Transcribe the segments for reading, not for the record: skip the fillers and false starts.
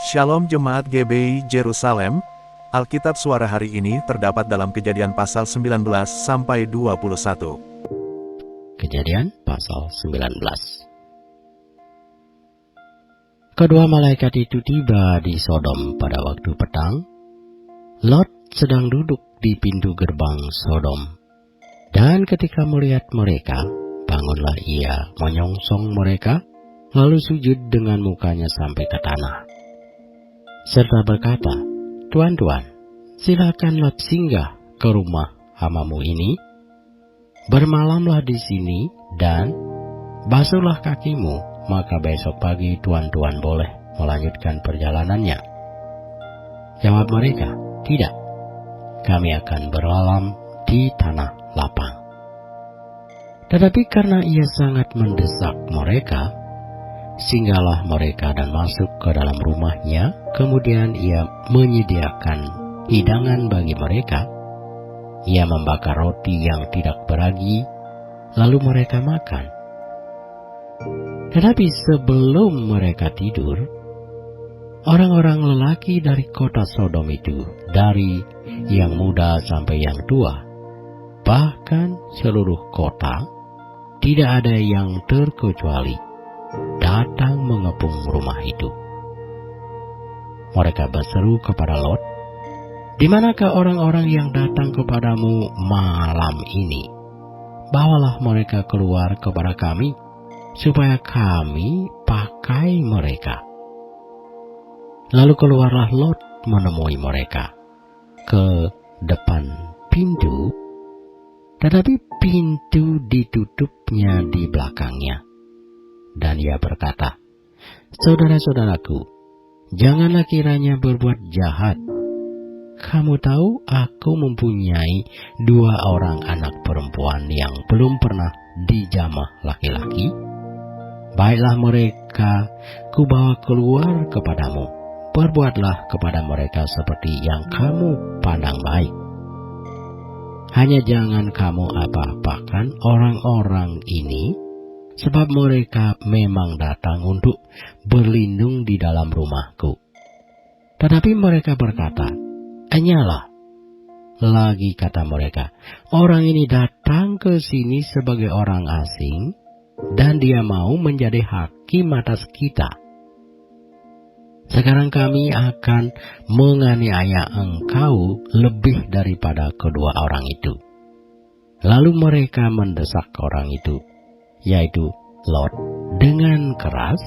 Shalom Jemaat GBI Jerusalem, Alkitab suara hari ini terdapat dalam Kejadian pasal 19 sampai 21. Kejadian pasal 19. Kedua malaikat itu tiba di Sodom pada waktu petang. Lot sedang duduk di pintu gerbang Sodom. Dan ketika melihat mereka, bangunlah ia menyongsong mereka, lalu sujud dengan mukanya sampai ke tanah. Serta berkata, "Tuan-tuan, silakan Lot singgah ke rumah hamamu ini. Bermalamlah di sini dan basuhlah kakimu, maka besok pagi tuan-tuan boleh melanjutkan perjalanannya." Jawab mereka, "Tidak, kami akan bermalam di tanah lapang." Tetapi karena ia sangat mendesak mereka, singgahlah mereka dan masuk ke dalam rumahnya. Kemudian ia menyediakan hidangan bagi mereka. Ia membakar roti yang tidak beragi, lalu mereka makan. Tetapi sebelum mereka tidur, orang-orang lelaki dari kota Sodom itu, dari yang muda sampai yang tua, bahkan seluruh kota, tidak ada yang terkecuali, datang mengepung rumah itu. Mereka berseru kepada Lot, "Di manakah orang-orang yang datang kepadamu malam ini? Bawalah mereka keluar kepada kami, supaya kami pakai mereka." Lalu keluarlah Lot menemui mereka ke depan pintu, tetapi pintu ditutupnya di belakangnya. Dan ia berkata, "Saudara-saudaraku, janganlah kiranya berbuat jahat. Kamu tahu aku mempunyai 2 orang anak perempuan yang belum pernah dijamah laki-laki. Baiklah mereka kubawa keluar kepadamu. Perbuatlah kepada mereka seperti yang kamu pandang baik. Hanya jangan kamu apa-apakan orang-orang ini, sebab mereka memang datang untuk berlindung di dalam rumahku." Tetapi mereka berkata, "Enyalah." Lagi kata mereka, "Orang ini datang ke sini sebagai orang asing, dan dia mau menjadi hakim atas kita. Sekarang kami akan menganiaya engkau lebih daripada kedua orang itu." Lalu mereka mendesak orang itu, yaitu Lot, dengan keras,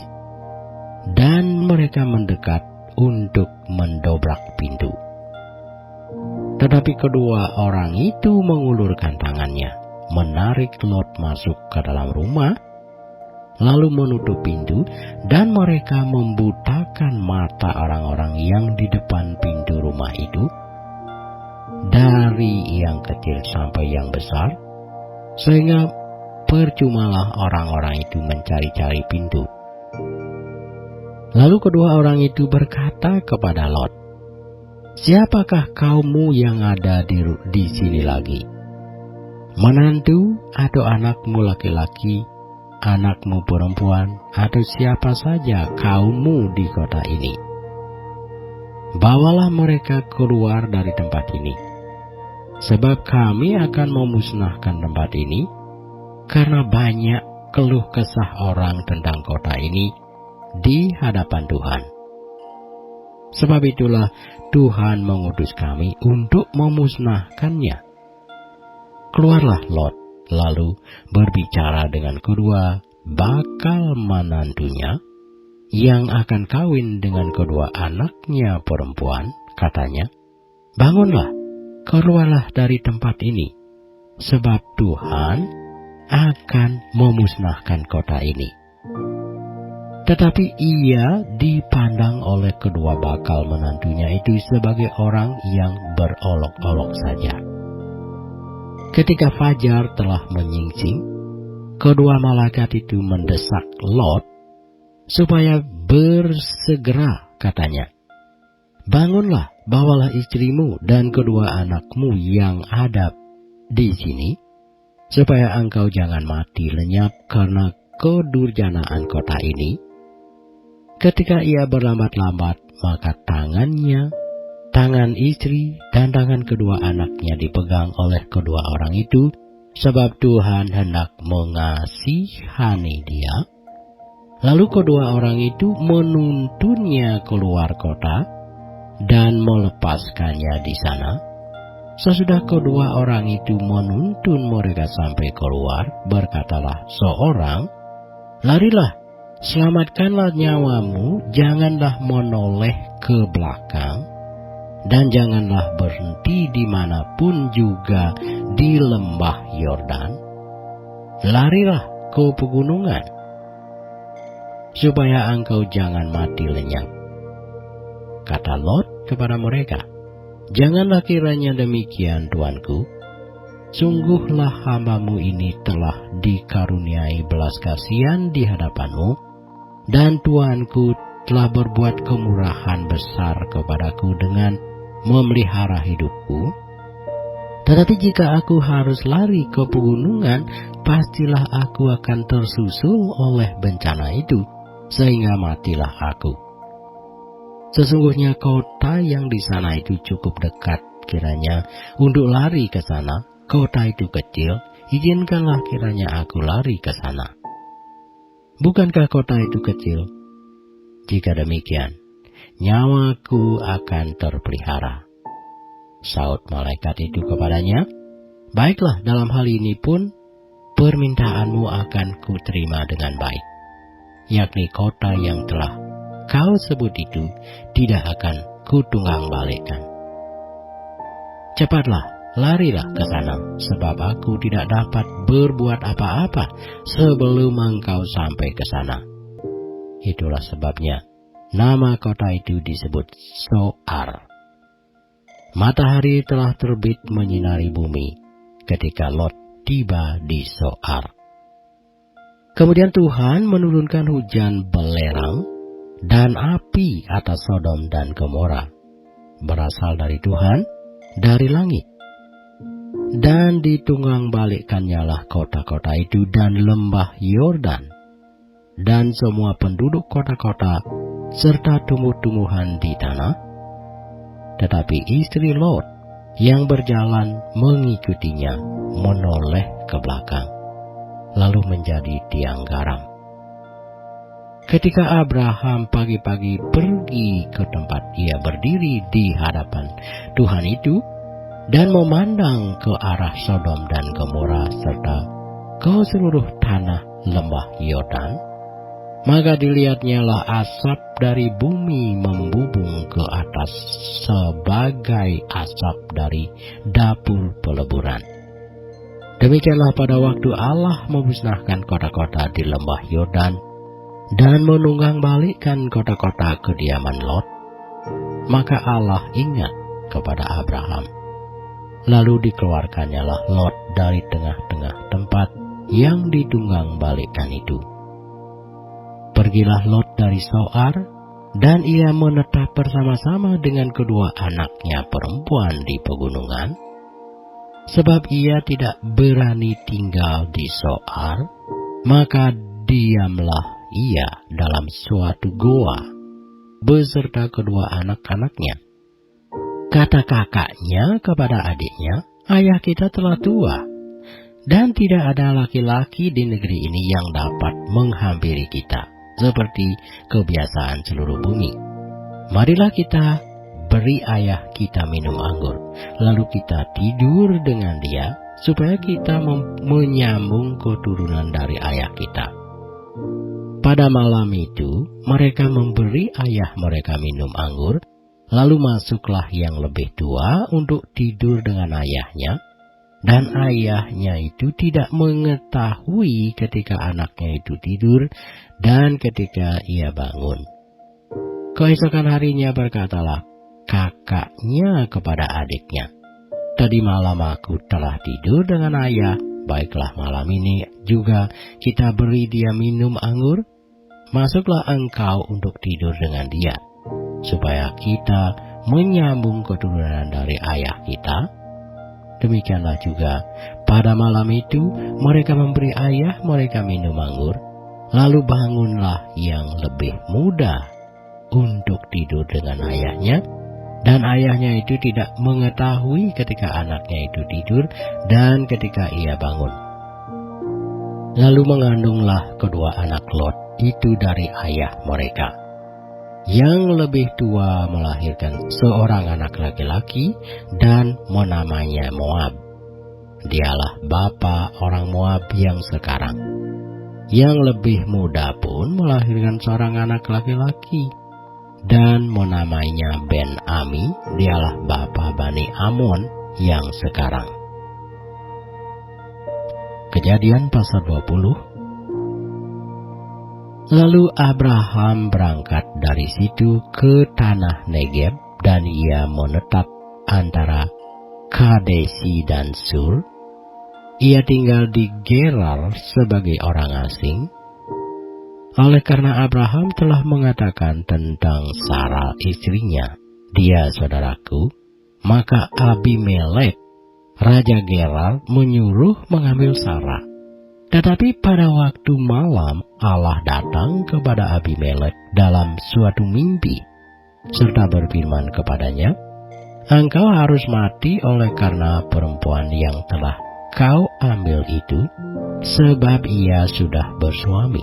dan mereka mendekat untuk mendobrak pintu. Tetapi kedua orang itu mengulurkan tangannya, menarik Lot masuk ke dalam rumah, lalu menutup pintu, dan mereka membutakan mata orang-orang yang di depan pintu rumah itu, dari yang kecil sampai yang besar, sehingga percumalah orang-orang itu mencari-cari pintu. Lalu kedua orang itu berkata kepada Lot, "Siapakah kaummu yang ada di sini lagi? Menantu atau anakmu laki-laki, anakmu perempuan, atau siapa saja kaummu di kota ini? Bawalah mereka keluar dari tempat ini, sebab kami akan memusnahkan tempat ini, karena banyak keluh kesah orang tentang kota ini di hadapan Tuhan. Sebab itulah Tuhan mengutus kami untuk memusnahkannya." Keluarlah Lot, lalu berbicara dengan kedua bakal menantunya yang akan kawin dengan kedua anaknya perempuan. Katanya, "Bangunlah, keluarlah dari tempat ini, sebab Tuhan akan memusnahkan kota ini." Tetapi ia dipandang oleh kedua bakal menantunya itu sebagai orang yang berolok-olok saja. Ketika fajar telah menyingsing, kedua malaikat itu mendesak Lot supaya bersegera. Katanya, "Bangunlah, bawalah istrimu dan kedua anakmu yang ada di sini, supaya engkau jangan mati lenyap karena kedurjanaan kota ini." Ketika ia berlambat-lambat maka tangannya, tangan istri, dan tangan kedua anaknya dipegang oleh kedua orang itu, sebab Tuhan hendak mengasihani dia. Lalu kedua orang itu menuntunnya keluar kota dan melepaskannya di sana. Sesudah kedua orang itu menuntun mereka sampai keluar, berkatalah seorang, "Larilah, selamatkanlah nyawamu, janganlah menoleh ke belakang, dan janganlah berhenti dimanapun juga di lembah Yordan. Larilah ke pegunungan, supaya engkau jangan mati lenyap." Kata Lot kepada mereka, "Janganlah kiranya demikian, tuanku. Sungguhlah hambamu ini telah dikaruniai belas kasihan di hadapanmu, dan tuanku telah berbuat kemurahan besar kepadaku dengan memelihara hidupku. Tetapi jika aku harus lari ke pegunungan, pastilah aku akan tersusul oleh bencana itu, sehingga matilah aku. Sesungguhnya kota yang di sana itu cukup dekat kiranya untuk lari ke sana. Kota itu kecil, izinkanlah kiranya aku lari ke sana. Bukankah kota itu kecil? Jika demikian, nyawaku akan terpelihara." Saud malaikat itu kepadanya, "Baiklah, dalam hal ini pun permintaanmu akan kuterima dengan baik, yakni kota yang telah kau sebut itu tidak akan kutunggang balikkan. Cepatlah, larilah ke sana, sebab aku tidak dapat berbuat apa-apa sebelum engkau sampai ke sana." Itulah sebabnya nama kota itu disebut Zoar. Matahari telah terbit menyinari bumi ketika Lot tiba di Zoar. Kemudian Tuhan menurunkan hujan belerang dan api atas Sodom dan Gomora, berasal dari Tuhan, dari langit. Dan ditunggang balikkannya lah kota-kota itu dan lembah Yordan, dan semua penduduk kota-kota, serta tumbuh-tumbuhan di tanah. Tetapi istri Lot yang berjalan mengikutinya menoleh ke belakang, lalu menjadi tiang garam. Ketika Abraham pagi-pagi pergi ke tempat ia berdiri di hadapan Tuhan itu, dan memandang ke arah Sodom dan Gomora serta ke seluruh tanah lembah Yordan, maka dilihatnya lah asap dari bumi membubung ke atas sebagai asap dari dapur peleburan. Demikianlah pada waktu Allah memusnahkan kota-kota di lembah Yordan dan menunggang balikkan kota-kota kediaman Lot, maka Allah ingat kepada Abraham. Lalu dikeluarkannya lah Lot dari tengah-tengah tempat yang ditunggang balikkan itu. Pergilah Lot dari Zoar, dan ia menetap bersama-sama dengan kedua anaknya perempuan di pegunungan, sebab ia tidak berani tinggal di Zoar, maka diamlah ia dalam suatu goa beserta kedua anak-anaknya. Kata kakaknya kepada adiknya, "Ayah kita telah tua, dan tidak ada laki-laki di negeri ini yang dapat menghampiri kita, seperti kebiasaan seluruh bumi. Marilah kita beri ayah kita minum anggur, lalu kita tidur dengan dia, supaya kita menyambung keturunan dari ayah kita." Pada malam itu, mereka memberi ayah mereka minum anggur, lalu masuklah yang lebih tua untuk tidur dengan ayahnya, dan ayahnya itu tidak mengetahui ketika anaknya itu tidur dan ketika ia bangun. Keesokan harinya berkatalah kakaknya kepada adiknya, "Tadi malam aku telah tidur dengan ayah, baiklah malam ini juga kita beri dia minum anggur. Masuklah engkau untuk tidur dengan dia, supaya kita menyambung keturunan dari ayah kita." Demikianlah juga pada malam itu mereka memberi ayah mereka minum anggur, lalu bangunlah yang lebih muda untuk tidur dengan ayahnya, dan ayahnya itu tidak mengetahui ketika anaknya itu tidur dan ketika ia bangun. Lalu mengandunglah kedua anak Lot itu dari ayah mereka. Yang lebih tua melahirkan seorang anak laki-laki dan menamainya Moab. Dialah bapa orang Moab yang sekarang. Yang lebih muda pun melahirkan seorang anak laki-laki dan menamainya Ben-Ami. Dialah bapa Bani Amon yang sekarang. Kejadian pasal 20. Lalu Abraham berangkat dari situ ke tanah Negeb, dan ia menetap antara Kadesi dan Sur. Ia tinggal di Gerar sebagai orang asing. Oleh karena Abraham telah mengatakan tentang Sarah istrinya, "Dia saudaraku," maka Abimelek, raja Gerar, menyuruh mengambil Sarah. Tetapi pada waktu malam Allah datang kepada Abimelek dalam suatu mimpi, serta berfirman kepadanya, "Engkau harus mati oleh karena perempuan yang telah kau ambil itu, sebab ia sudah bersuami."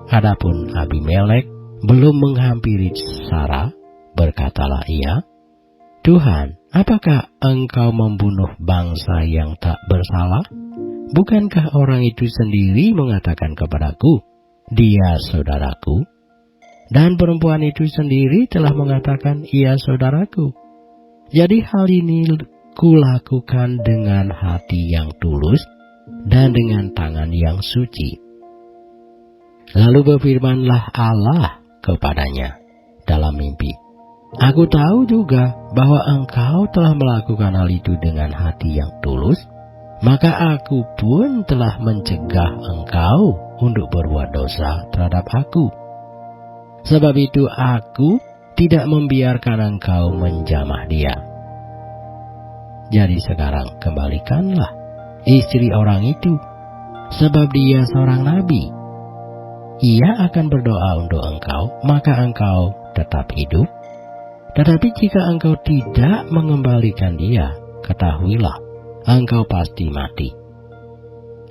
Adapun Abimelek belum menghampiri Sarah, berkatalah ia, "Tuhan, apakah engkau membunuh bangsa yang tak bersalah? Bukankah orang itu sendiri mengatakan kepadaku, 'Dia saudaraku'? Dan perempuan itu sendiri telah mengatakan, 'Ia saudaraku.' Jadi hal ini kulakukan dengan hati yang tulus dan dengan tangan yang suci." Lalu berfirmanlah Allah kepadanya dalam mimpi, "Aku tahu juga bahwa engkau telah melakukan hal itu dengan hati yang tulus, maka aku pun telah mencegah engkau untuk berbuat dosa terhadap aku. Sebab itu aku tidak membiarkan engkau menjamah dia. Jadi sekarang kembalikanlah istri orang itu, sebab dia seorang nabi. Ia akan berdoa untuk engkau, maka engkau tetap hidup. Tetapi jika engkau tidak mengembalikan dia, ketahuilah, engkau pasti mati.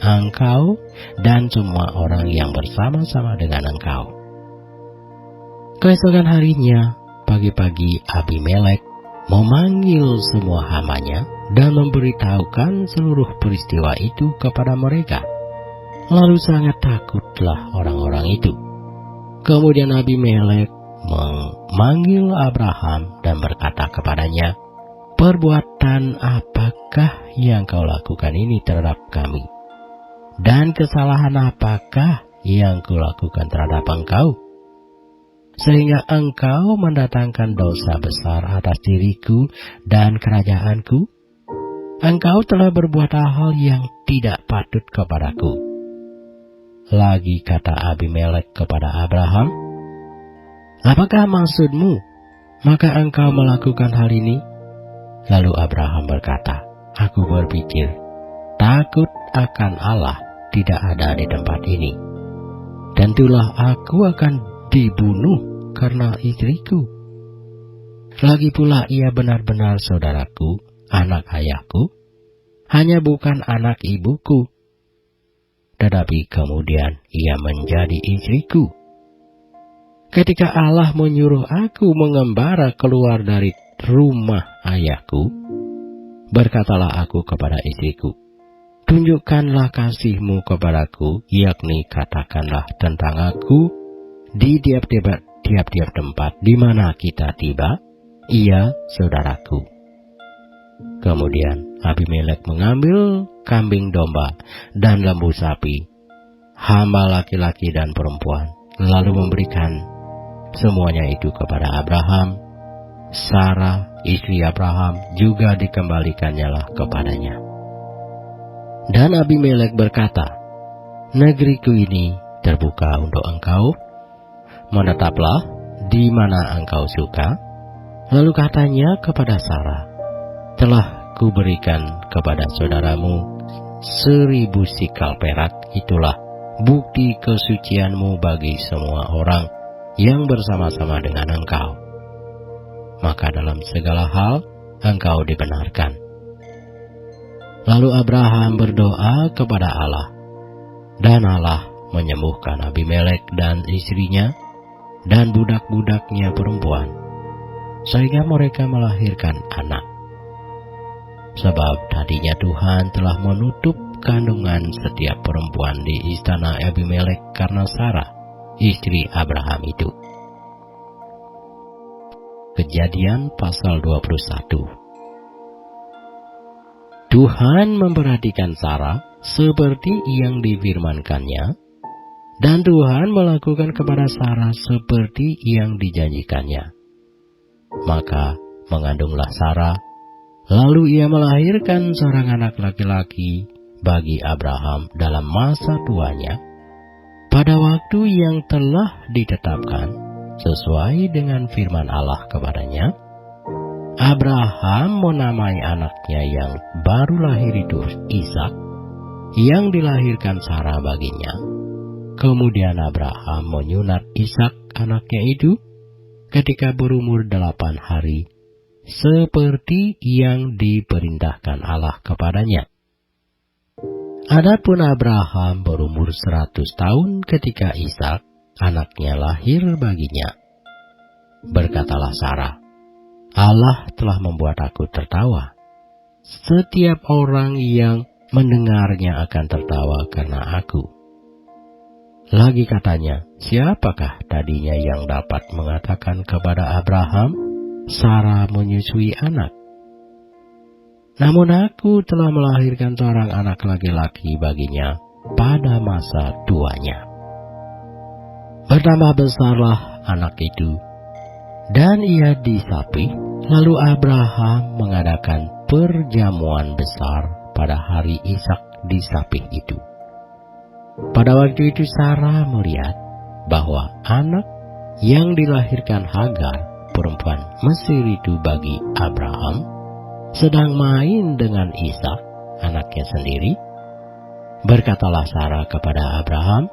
Engkau dan semua orang yang bersama-sama dengan engkau." Keesokan harinya, pagi-pagi Abimelek memanggil semua hamanya dan memberitahukan seluruh peristiwa itu kepada mereka. Lalu sangat takutlah orang-orang itu. Kemudian Abimelek memanggil Abraham dan berkata kepadanya, "Perbuatan apakah yang kau lakukan ini terhadap kami? Dan kesalahan apakah yang kulakukan terhadap engkau, sehingga engkau mendatangkan dosa besar atas diriku dan kerajaanku? Engkau telah berbuat hal yang tidak patut kepadaku." Lagi kata Abimelek kepada Abraham, "Apakah maksudmu, maka engkau melakukan hal ini?" Lalu Abraham berkata, "Aku berpikir, takut akan Allah tidak ada di tempat ini. Tentulah aku akan dibunuh karena istriku. Lagi pula ia benar-benar saudaraku, anak ayahku, hanya bukan anak ibuku. Tetapi kemudian ia menjadi istriku. Ketika Allah menyuruh aku mengembara keluar dari rumah ayahku, berkatalah aku kepada istriku, 'Tunjukkanlah kasih-Mu kepadaku, yakni katakanlah tentang aku di tiap-tiap tempat di mana kita tiba, ia saudaraku.' Kemudian Abimelek mengambil kambing domba dan lembu sapi, hamba laki-laki dan perempuan, lalu memberikan semuanya itu kepada Abraham. Sarah, istri Abraham, juga dikembalikannya lah kepadanya. Dan Abimelek berkata, 'Negeriku ini terbuka untuk engkau, menetaplah di mana engkau suka.' Lalu katanya kepada Sarah, 'Telah kuberikan kepada saudaramu 1000 sikal perak, itulah bukti kesucianmu bagi semua orang yang bersama-sama dengan engkau. Maka dalam segala hal engkau dibenarkan. Lalu Abraham berdoa kepada Allah, dan Allah menyembuhkan Abimelek dan istrinya dan budak-budaknya perempuan, sehingga mereka melahirkan anak. Sebab tadinya Tuhan telah menutup kandungan setiap perempuan di istana Abimelek karena Sarah, istri Abraham itu. Kejadian pasal 21. Tuhan memperhatikan Sarah seperti yang difirmankannya, dan Tuhan melakukan kepada Sarah seperti yang dijanjikannya. Maka mengandunglah Sarah, lalu ia melahirkan seorang anak laki-laki bagi Abraham dalam masa tuanya, pada waktu yang telah ditetapkan sesuai dengan firman Allah kepadanya. Abraham menamai anaknya yang baru lahir itu Ishak, yang dilahirkan Sarah baginya. Kemudian Abraham menyunat Ishak anaknya itu ketika berumur 8 hari, seperti yang diperintahkan Allah kepadanya. Adapun Abraham berumur 100 tahun ketika Ishak anaknya lahir baginya. Berkatalah Sarah, Allah telah membuat aku tertawa. Setiap orang yang mendengarnya akan tertawa karena aku. Lagi katanya, siapakah tadinya yang dapat mengatakan kepada Abraham, Sarah menyusui anak? Namun aku telah melahirkan seorang anak laki-laki baginya pada masa tuanya. Bertambah besarlah anak itu, dan ia disapih. Lalu Abraham mengadakan perjamuan besar pada hari Ishak disapih itu. Pada waktu itu Sarah melihat bahwa anak yang dilahirkan Hagar, perempuan Mesir itu bagi Abraham, sedang main dengan Ishak, anaknya sendiri. Berkatalah Sarah kepada Abraham,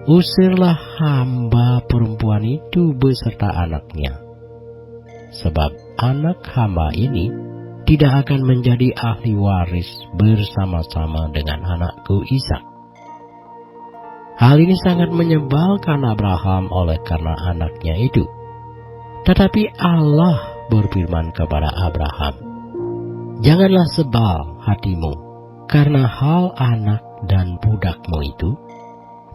usirlah hamba perempuan itu beserta anaknya, sebab anak hamba ini tidak akan menjadi ahli waris bersama-sama dengan anakku Ishak. Hal ini sangat menyebalkan Abraham oleh karena anaknya itu. Tetapi Allah berfirman kepada Abraham, janganlah sebal hatimu karena hal anak dan budakmu itu.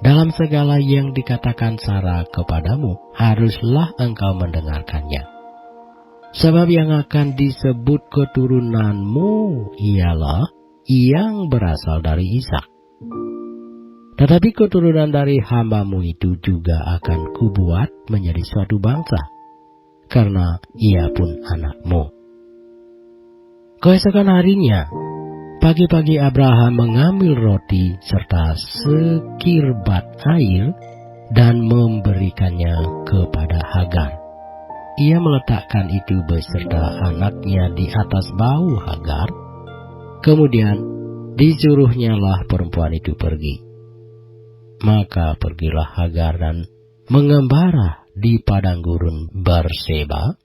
Dalam segala yang dikatakan Sarah kepadamu, haruslah engkau mendengarkannya. Sebab yang akan disebut keturunanmu ialah yang berasal dari Ishak. Tetapi keturunan dari hambamu itu juga akan kubuat menjadi suatu bangsa, karena ia pun anakmu. Keesokan harinya, pagi-pagi Abraham mengambil roti serta sekirbat air dan memberikannya kepada Hagar. Ia meletakkan itu beserta anaknya di atas bahu Hagar. Kemudian disuruhnyalah perempuan itu pergi. Maka pergilah Hagar dan mengembara di padang gurun Berseba.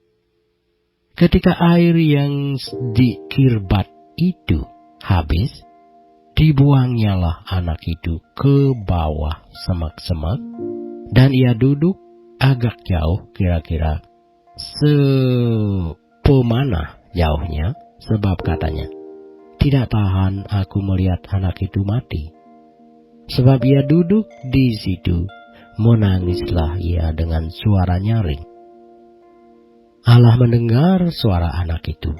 Ketika air yang dikirbat itu habis, dibuangnyalah anak itu ke bawah semak-semak, dan ia duduk agak jauh, kira-kira sepemanah jauhnya, sebab katanya, tidak tahan aku melihat anak itu mati. Sebab ia duduk di situ, menangislah ia dengan suara nyaring. Allah mendengar suara anak itu.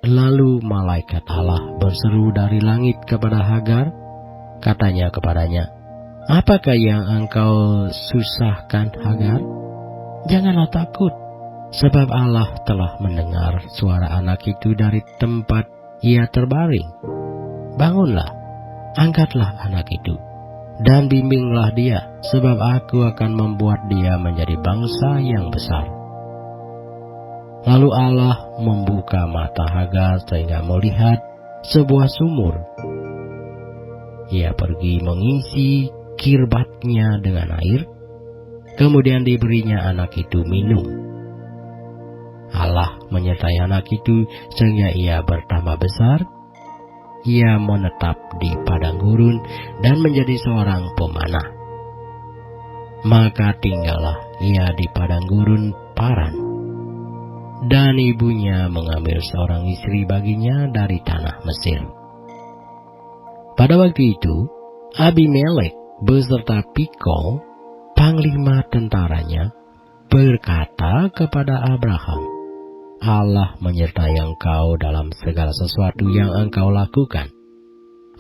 Lalu malaikat Allah berseru dari langit kepada Hagar, katanya kepadanya, apakah yang engkau susahkan Hagar? Janganlah takut, sebab Allah telah mendengar suara anak itu dari tempat ia terbaring. Bangunlah, angkatlah anak itu, dan bimbinglah dia, sebab aku akan membuat dia menjadi bangsa yang besar. Lalu Allah membuka mata Hagar sehingga melihat sebuah sumur. Ia pergi mengisi kirbatnya dengan air, Kemudian diberinya anak itu minum. Allah menyertai anak itu sehingga ia bertambah besar. Ia menetap di padang gurun dan menjadi seorang pemanah. Maka tinggallah ia di padang gurun Paran. Dan ibunya mengambil seorang istri baginya dari tanah Mesir. Pada waktu itu, Abimelek beserta Pikol, panglima tentaranya, berkata kepada Abraham, Allah menyertai engkau dalam segala sesuatu yang engkau lakukan.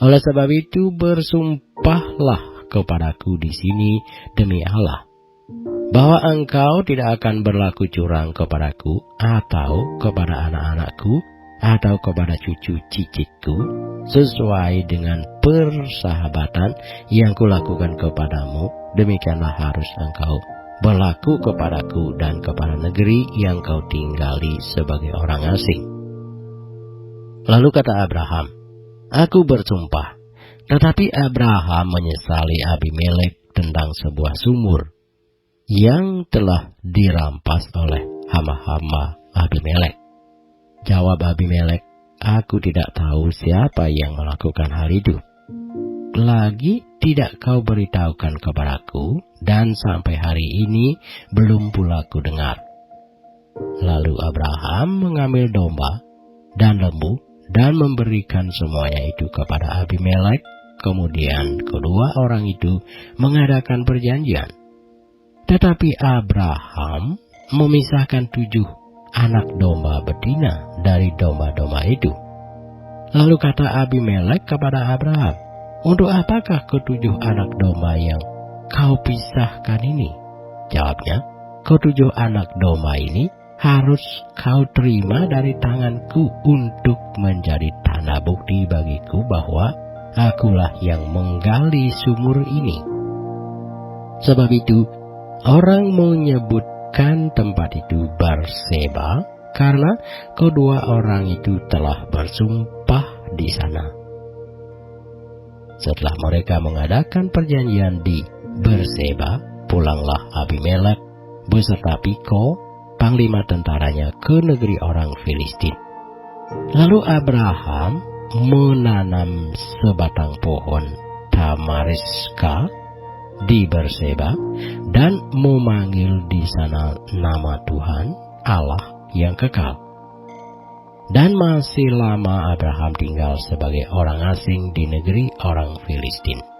Oleh sebab itu bersumpahlah kepadaku di sini demi Allah, bahwa engkau tidak akan berlaku curang kepadaku atau kepada anak-anakku atau kepada cucu cicitku, sesuai dengan persahabatan yang kulakukan kepadamu. Demikianlah harus engkau berlaku kepadaku dan kepada negeri yang kau tinggali sebagai orang asing. Lalu kata Abraham, aku bersumpah. Tetapi Abraham menyesali Abimelek tentang sebuah sumur yang telah dirampas oleh hamba-hamba Abimelek. Jawab Abimelek, aku tidak tahu siapa yang melakukan hal itu. Lagi tidak kau beritahukan kepadaku, dan sampai hari ini belum pula ku dengar. Lalu Abraham mengambil domba dan lembu dan memberikan semuanya itu kepada Abimelek. Kemudian kedua orang itu mengadakan perjanjian. Tetapi Abraham memisahkan 7 anak domba betina dari domba-domba itu. Lalu kata Abimelek kepada Abraham, untuk apakah ke-7 anak domba yang kau pisahkan ini? Jawabnya, ke-7 anak domba ini harus kau terima dari tanganku untuk menjadi tanda bukti bagiku bahwa akulah yang menggali sumur ini. Sebab itu, orang menyebutkan tempat itu Berseba karena kedua orang itu telah bersumpah di sana. Setelah mereka mengadakan perjanjian di Berseba, pulanglah Abimelek beserta Pikol, panglima tentaranya, ke negeri orang Filistin. Lalu Abraham menanam sebatang pohon tamariska di Berseba dan memanggil di sana nama Tuhan Allah yang kekal. Dan masih lama Abraham tinggal sebagai orang asing di negeri orang Filistin.